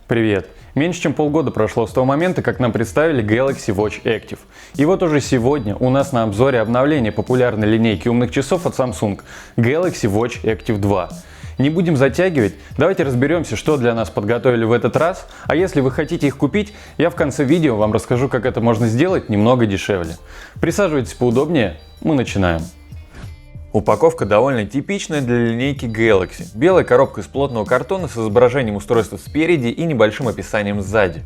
Привет! Меньше чем полгода прошло с того момента, как нам представили Galaxy Watch Active. И вот уже сегодня у нас на обзоре обновление популярной линейки умных часов от Samsung Galaxy Watch Active 2. Не будем затягивать, давайте разберемся, что для нас подготовили в этот раз, а если вы хотите их купить, я в конце видео вам расскажу, как это можно сделать немного дешевле. Присаживайтесь поудобнее, мы начинаем. Упаковка довольно типичная для линейки Galaxy. Белая коробка из плотного картона с изображением устройства спереди и небольшим описанием сзади.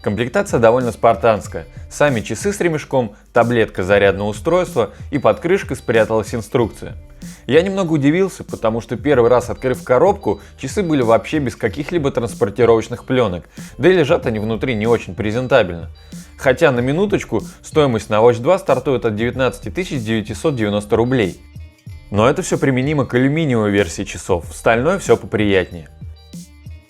Комплектация довольно спартанская. Сами часы с ремешком, таблетка зарядного устройства и под крышкой спряталась инструкция. Я немного удивился, потому что первый раз, открыв коробку, часы были вообще без каких-либо транспортировочных пленок, да и лежат они внутри не очень презентабельно. Хотя на минуточку стоимость на Watch 2 стартует от 19 990 рублей. Но это все применимо к алюминиевой версии часов, в стальной все поприятнее.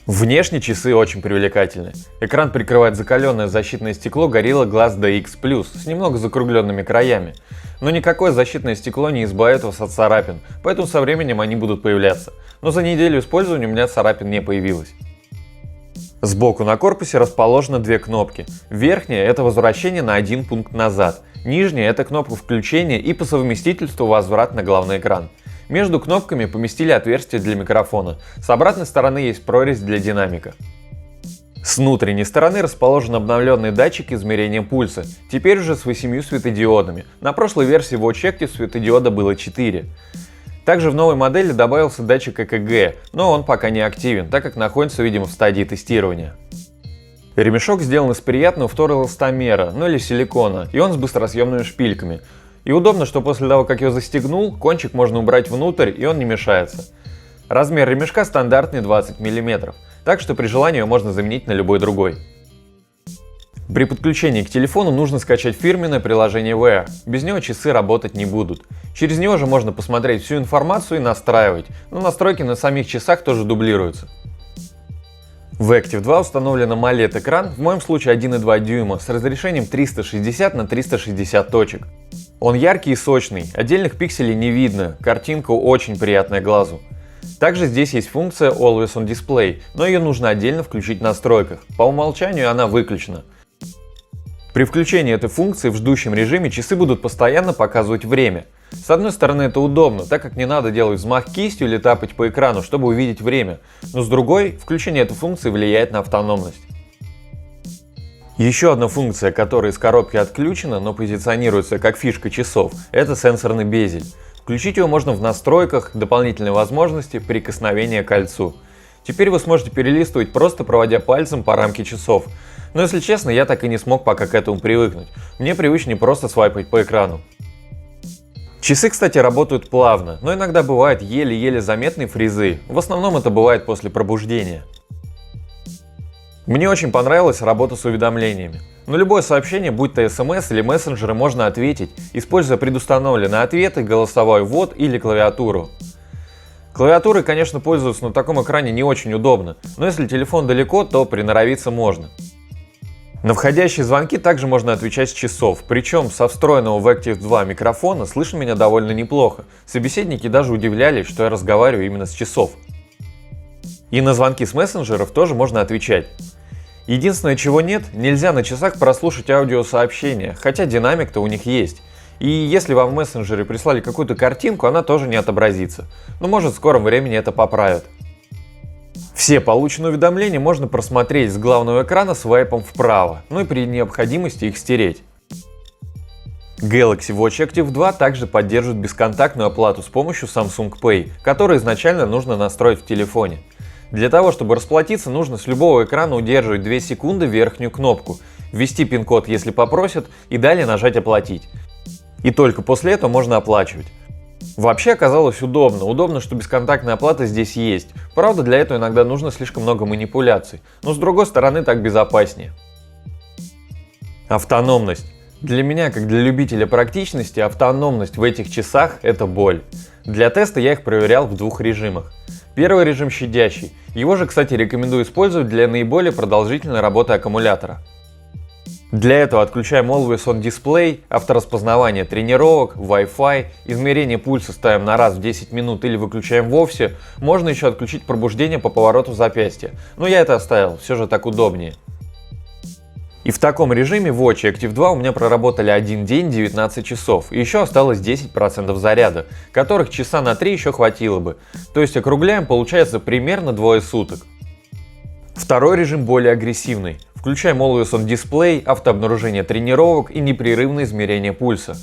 Внешне часы очень привлекательны. Экран прикрывает закаленное защитное стекло Gorilla Glass DX+, с немного закругленными краями. Но никакое защитное стекло не избавит вас от царапин, поэтому со временем они будут появляться. Но за неделю использования у меня царапин не появилось. Сбоку на корпусе расположены две кнопки. Верхняя – это возвращение на один пункт назад. Нижняя – это кнопка включения и по совместительству возврат на главный экран. Между кнопками поместили отверстие для микрофона. С обратной стороны есть прорезь для динамика. С внутренней стороны расположен обновленный датчик измерения пульса, теперь уже с 8 светодиодами. На прошлой версии Watch Active светодиода было 4. Также в новой модели добавился датчик ЭКГ, но он пока не активен, так как находится, видимо, в стадии тестирования. Ремешок сделан из приятного фторэластомера, ну или силикона, и он с быстросъемными шпильками. И удобно, что после того, как я застегнул, кончик можно убрать внутрь, и он не мешается. Размер ремешка стандартный 20 мм, так что при желании его можно заменить на любой другой. При подключении к телефону нужно скачать фирменное приложение Wear, без него часы работать не будут. Через него же можно посмотреть всю информацию и настраивать, но настройки на самих часах тоже дублируются. В Active 2 установлен AMOLED-экран, в моем случае 1,2 дюйма, с разрешением 360 на 360 точек. Он яркий и сочный, отдельных пикселей не видно, картинка очень приятная глазу. Также здесь есть функция Always on Display, но ее нужно отдельно включить в настройках, по умолчанию она выключена. При включении этой функции в ждущем режиме часы будут постоянно показывать время. С одной стороны это удобно, так как не надо делать взмах кистью или тапать по экрану, чтобы увидеть время, но с другой, включение этой функции влияет на автономность. Еще одна функция, которая из коробки отключена, но позиционируется как фишка часов, это сенсорный безель. Включить его можно в настройках, дополнительные возможности, прикосновения к кольцу. Теперь вы сможете перелистывать, просто проводя пальцем по рамке часов. Но если честно, я так и не смог пока к этому привыкнуть. Мне привычнее просто свайпать по экрану. Часы, кстати, работают плавно, но иногда бывают еле-еле заметные фризы. В основном это бывает после пробуждения. Мне очень понравилась работа с уведомлениями. На любое сообщение, будь то смс или мессенджеры, можно ответить, используя предустановленные ответы, голосовой ввод или клавиатуру. Клавиатурой, конечно, пользоваться на таком экране не очень удобно, но если телефон далеко, то приноровиться можно. На входящие звонки также можно отвечать с часов, причем со встроенного в Active 2 микрофона слышно меня довольно неплохо. Собеседники даже удивлялись, что я разговариваю именно с часов. И на звонки с мессенджеров тоже можно отвечать. Единственное, чего нет, нельзя на часах прослушать аудиосообщения, хотя динамик-то у них есть. И если вам в мессенджере прислали какую-то картинку, она тоже не отобразится. Но может в скором времени это поправят. Все полученные уведомления можно просмотреть с главного экрана свайпом вправо, ну и при необходимости их стереть. Galaxy Watch Active 2 также поддерживает бесконтактную оплату с помощью Samsung Pay, которую изначально нужно настроить в телефоне. Для того, чтобы расплатиться, нужно с любого экрана удерживать 2 секунды верхнюю кнопку, ввести пин-код, если попросят, и далее нажать «Оплатить». И только после этого можно оплачивать. Вообще оказалось удобно, что бесконтактная оплата здесь есть. Правда, для этого иногда нужно слишком много манипуляций, но с другой стороны так безопаснее. Автономность. Для меня, как для любителя практичности, автономность в этих часах – это боль. Для теста я их проверял в 2 режимах. Первый режим щадящий. Его же, кстати, рекомендую использовать для наиболее продолжительной работы аккумулятора. Для этого отключаем Always On Display, автораспознавание тренировок, Wi-Fi, измерение пульса ставим на раз в 10 минут или выключаем вовсе. Можно еще отключить пробуждение по повороту запястья, но я это оставил, все же так удобнее. И в таком режиме Watch Active 2 у меня проработали один день 19 часов, и еще осталось 10% заряда, которых часа на 3 еще хватило бы, то есть округляем, получается примерно двое суток. Второй режим более агрессивный. Включаем Always On Display, автообнаружение тренировок и непрерывное измерение пульса.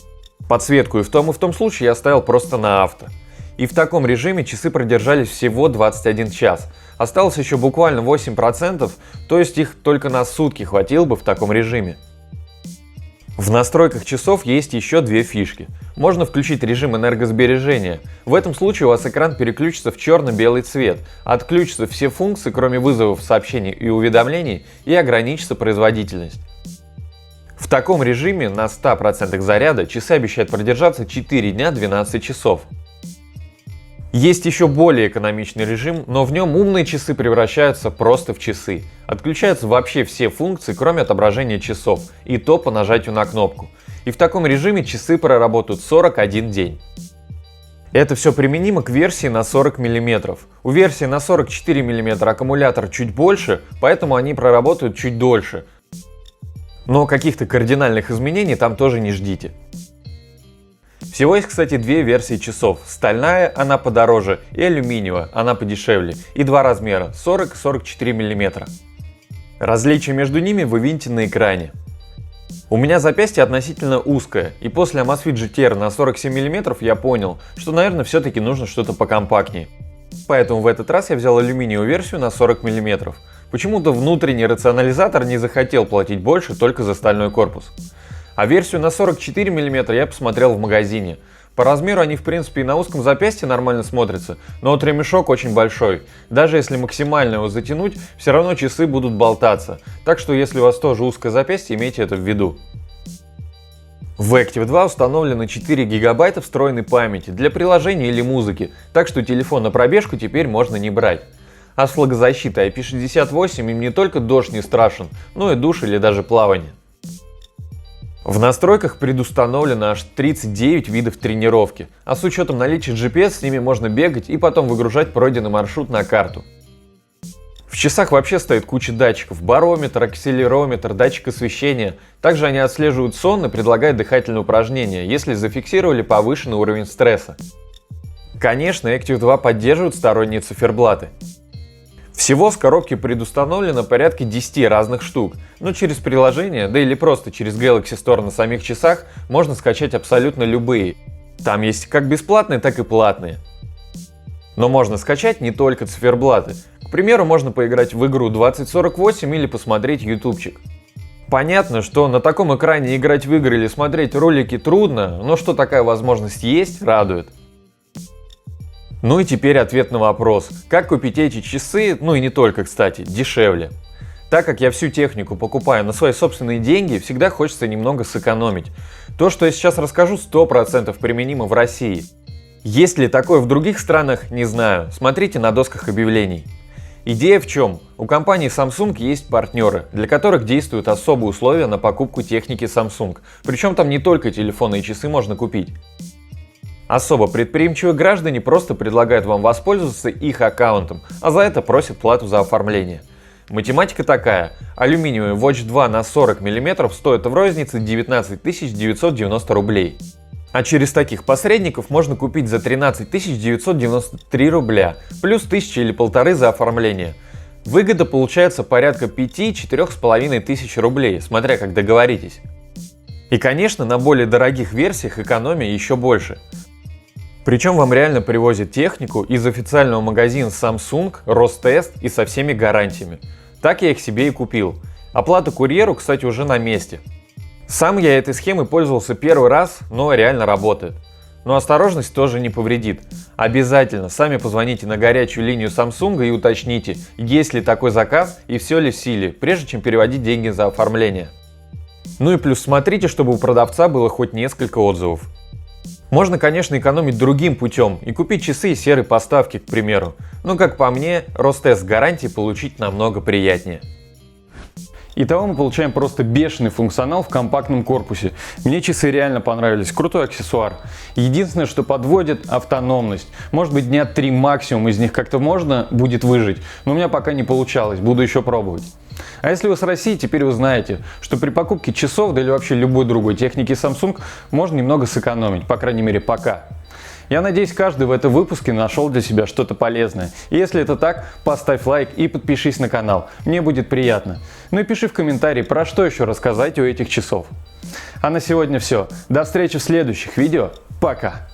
Подсветку и в том случае я ставил просто на авто. И в таком режиме часы продержались всего 21 час. Осталось еще буквально 8%, то есть их только на сутки хватило бы в таком режиме. В настройках часов есть еще две фишки. Можно включить режим энергосбережения. В этом случае у вас экран переключится в черно-белый цвет, отключатся все функции, кроме вызовов, сообщений и уведомлений, и ограничится производительность. В таком режиме на 100% заряда часы обещают продержаться 4 дня 12 часов. Есть еще более экономичный режим, но в нем умные часы превращаются просто в часы. Отключаются вообще все функции, кроме отображения часов, и то по нажатию на кнопку. И в таком режиме часы проработают 41 день. Это все применимо к версии на 40 мм. У версии на 44 мм аккумулятор чуть больше, поэтому они проработают чуть дольше. Но каких-то кардинальных изменений там тоже не ждите. Всего есть, кстати, две версии часов. Стальная, она подороже, и алюминиевая, она подешевле. И два размера, 40 и 44 мм. Различие между ними вы видите на экране. У меня запястье относительно узкое, и после Amazfit GTR на 47 мм я понял, что, наверное, все-таки нужно что-то покомпактнее. Поэтому в этот раз я взял алюминиевую версию на 40 мм. Почему-то внутренний рационализатор не захотел платить больше только за стальной корпус. А версию на 44 мм я посмотрел в магазине. По размеру они в принципе и на узком запястье нормально смотрятся, но вот ремешок очень большой. Даже если максимально его затянуть, все равно часы будут болтаться. Так что если у вас тоже узкое запястье, имейте это в виду. В Active 2 установлено 4 ГБ встроенной памяти для приложений или музыки, так что телефон на пробежку теперь можно не брать. А с влагозащитой IP68 им не только дождь не страшен, но и душ или даже плавание. В настройках предустановлено аж 39 видов тренировки, а с учетом наличия GPS с ними можно бегать и потом выгружать пройденный маршрут на карту. В часах вообще стоит куча датчиков: барометр, акселерометр, датчик освещения. Также они отслеживают сон и предлагают дыхательные упражнения, если зафиксировали повышенный уровень стресса. Конечно, Active 2 поддерживает сторонние циферблаты. Всего с коробки предустановлено порядка 10 разных штук, но через приложение, да или просто через Galaxy Store на самих часах можно скачать абсолютно любые. Там есть как бесплатные, так и платные. Но можно скачать не только циферблаты. К примеру, можно поиграть в игру 2048 или посмотреть ютубчик. Понятно, что на таком экране играть в игры или смотреть ролики трудно, но что такая возможность есть, радует. Ну и теперь ответ на вопрос, как купить эти часы, ну и не только, кстати, дешевле. Так как я всю технику покупаю на свои собственные деньги, всегда хочется немного сэкономить. То, что я сейчас расскажу, 100% применимо в России. Есть ли такое в других странах, не знаю, смотрите на досках объявлений. Идея в чем? У компании Samsung есть партнеры, для которых действуют особые условия на покупку техники Samsung. Причем там не только телефоны и часы можно купить. Особо предприимчивые граждане просто предлагают вам воспользоваться их аккаунтом, а за это просят плату за оформление. Математика такая: алюминиевый Watch 2 на 40 мм стоит в рознице 19 990 рублей. А через таких посредников можно купить за 13 993 рубля, плюс 1000 или 1500 за оформление. Выгода получается порядка 5-4,5 тысяч рублей, смотря как договоритесь. И конечно, на более дорогих версиях экономия еще больше. Причем вам реально привозят технику из официального магазина Samsung, Ростест и со всеми гарантиями. Так я их себе и купил. Оплата курьеру, кстати, уже на месте. Сам я этой схемой пользовался первый раз, но реально работает. Но осторожность тоже не повредит. Обязательно сами позвоните на горячую линию Samsung и уточните, есть ли такой заказ и все ли в силе, прежде чем переводить деньги за оформление. Ну и плюс смотрите, чтобы у продавца было хоть несколько отзывов. Можно, конечно, экономить другим путем и купить часы из серой поставки, к примеру. Но, как по мне, Ростест с гарантией получить намного приятнее. Итого мы получаем просто бешеный функционал в компактном корпусе. Мне часы реально понравились, крутой аксессуар. Единственное, что подводит — автономность. Может быть, дня 3 максимум из них как-то можно будет выжить, но у меня пока не получалось, буду еще пробовать. А если вы с России, теперь вы знаете, что при покупке часов, да или вообще любой другой техники Samsung, можно немного сэкономить, по крайней мере пока. Я надеюсь, каждый в этом выпуске нашел для себя что-то полезное. И если это так, поставь лайк и подпишись на канал, мне будет приятно. Ну и пиши в комментарии, про что еще рассказать у этих часов. А на сегодня все. До встречи в следующих видео. Пока!